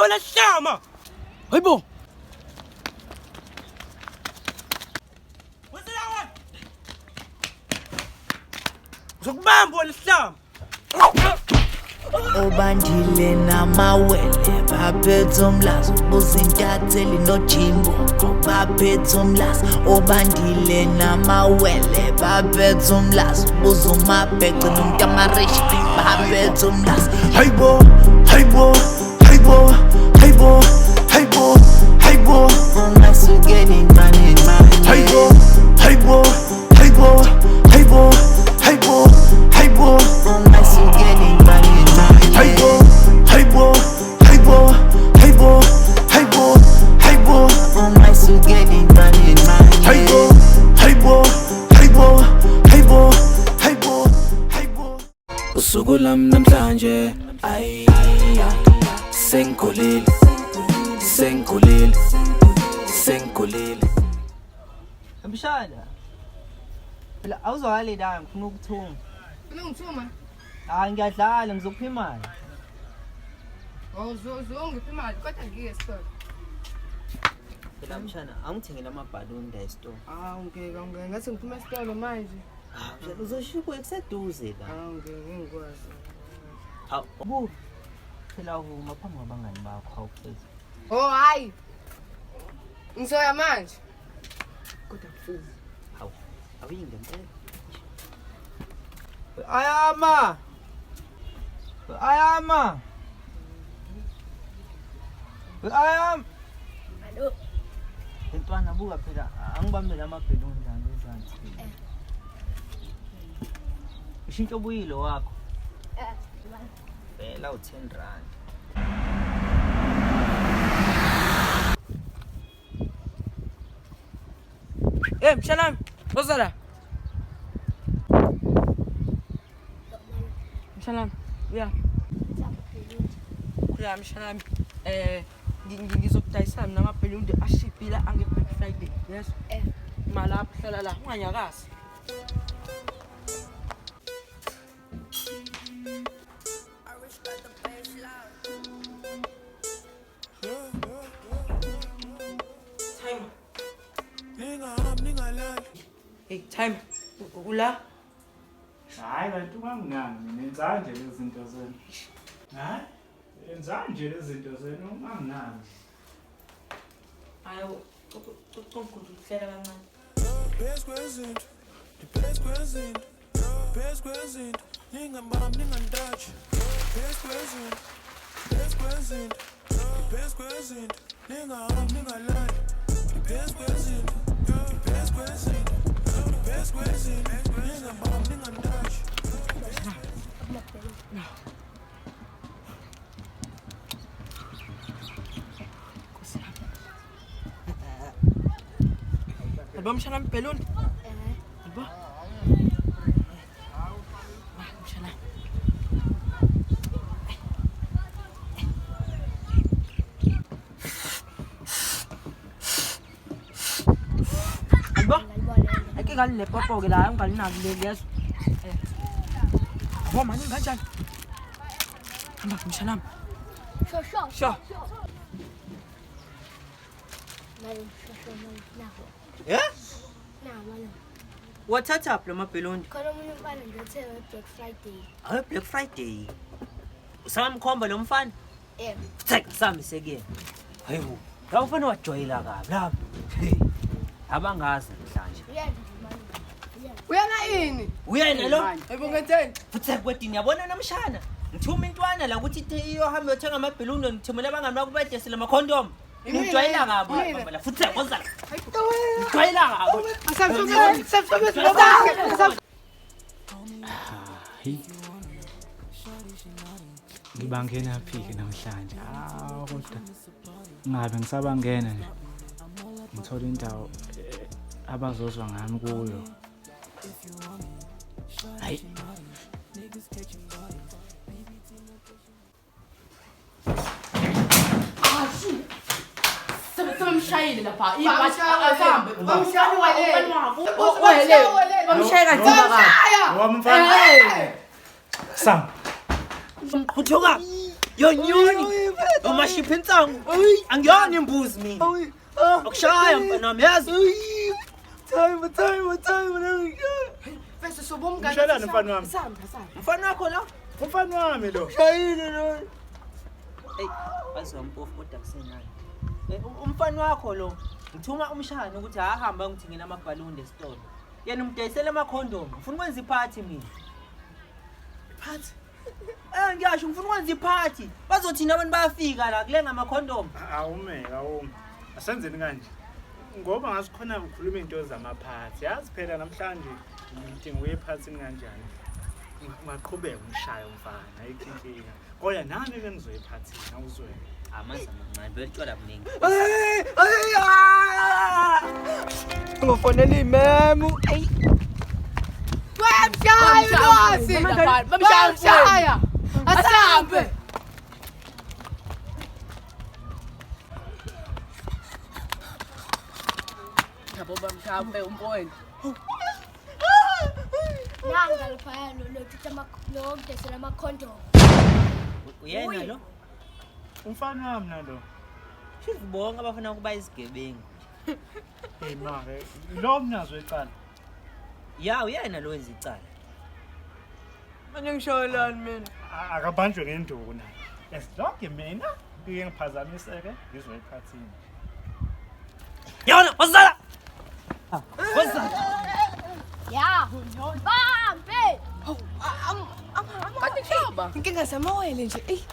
Wena hlama. Hayibo. Wena lawa. Uzokubamba wena hlama. Bandile Amawele baphethe umlazo buzintatheli noJimbo baphethe umlazo Bandile Amawele baphethe umlazo buzumabhece nomntamareshi baphethe umlazo hayibo hayibo hayibo hayibo hayibo hayibo ungasukeni mani hayibo hayibo hayibo hayibo hayibo hayibo ungasukeni Hayibo, hayibo, hayibo, hayibo, hayibo, hayibo, ungasukeni mani hayibo, hayibo, hayibo, hayibo, hayibo, hayibo. Usuku lami namhlanje ay sengikhulile sengikhulile sengikhulile. Mshana. Phela awuzwakali la ngifuna ukuthuma. Ufuna ngithuma? Ngiyadlala ngizokupha imali. Uzongipha imali kodwa ngike esitolo. Phela mshana angithengele amabhaluni la esitolo. Ngeke ngathi ngiphuma esitolo manje. Mshana uzoshiya kuseduze la. Ngeke ngikwazi. Hawu. Phela uhuma phambi kwabangani bakho awuphezulu. Oh hayi. Ngisoya manje. Kodwa mfuni. Hawu. Awuyinde mpela. Ayama. Ayama. Ayam. Alo. Ntwana buka phela angibambele amabheluni njalo ezansi. Ushintsho buyilo wakho. Phela u10 rand. Mshanami, wozala. Mshanami, uya. Ya mshanami. Ngizokudayisa mina amabheluni ashipila ange Black Friday. Yes. Imali apho hlala la, unganyakazi. Time. Hey, time. Ula. Hayi kanti ungangani nenza nje lezi zinto zenu. Hayi? Yenza nje lezi zinto zenu ungangani. Hayi, ukuhlela kancane. Best present, ningambam ningandatch. Best present, ningaham ningalali. Best present, ningambam ningandatch. Alba mshanami peluni. Alba. Mshanami. Alba. Ake kali le papa ke la ngali na le yeso. Wa mani kanjani? Alba mshanami. Sho. Yeah? Nah, man. Wathatha phela amabheluni. Khona umuntu ubani ngithenga Black Friday. Hayi Black Friday. Usamkhomba lo mfana? Futhi sami sekuyena. Hayibo. La mfana wajoyela kabi lapha. Abangazi namhlanje. Uyana yini? Uyena lo? Hayibo ngitheni? Futhi kwedini yabona namshana. Ngithuma intwana la ukuthi iyohamba yothenga amabheluni ngithumela abangani bakho bedesela ama condom. Ngijwayela kabi mama futhi yabonzala. Ngijwayela kabi. Ngibangena phiki namhlanje. Kodwa ngabe ngisabangena nje. Ngithola indawo abazozwa ngami kuyo. Hayi. Mshayile lapha ibhathi ahambe Bamshaya wale. bamshaya kanzima kabi Wamfana. Sam. Uthoka. Yo nyoni. Ungashipha insangu. Angiyona imbuzi mina. Akushaya mfana wami yazi. Time. Bese sobomngane. Mshalane mfana wami. Mfana wakho lo. Umfana wami lo. Shayile lo. Hey, bazompofu kodwa kusenani. Umfana wakho lo. Ngithuma umshana ukuthi ahamba ngithingela amabhaluni esitolo. Yena umdayisela ama-condom. Ufuna ukwenza iphathi mina. Iphathi? Ngiyasho ngifuna ukwenza iphathi. Bazothina abantu bayafika la kulenga ama-condom. Awume. Asenzeni kanje. Ngoba ngasikhona ukukhuluma into zamaphathi. Yazi phela namhlanje ngidinga uyephathini kanjani. Maqhubeka umshaya umfana ayikhinkinga. Kodwa nami bengizoyiphathini awuzwe. Amazi amancane belitshwala kuningi. Ngofonela imemu. Bamshaya. Asambe. Yabo bamshaya umboyeni. Nanga liphaya lo desela ama-condom. Uyena lo? Umfana wami nalo. Shifu bonke abafuna ukuba izigebengu. Hey mare, lo mnazo eqala. Ya uyena lo wenza icala. Manje ngishayelani mina? Akabanjwe ngenduku naye. Esidonke mina ngike ngiphazamiseke ngizoyiphathini. Yona wazala. Wazala. Ya. Bambe. Kanti kushaba. Inkinga zamawele nje.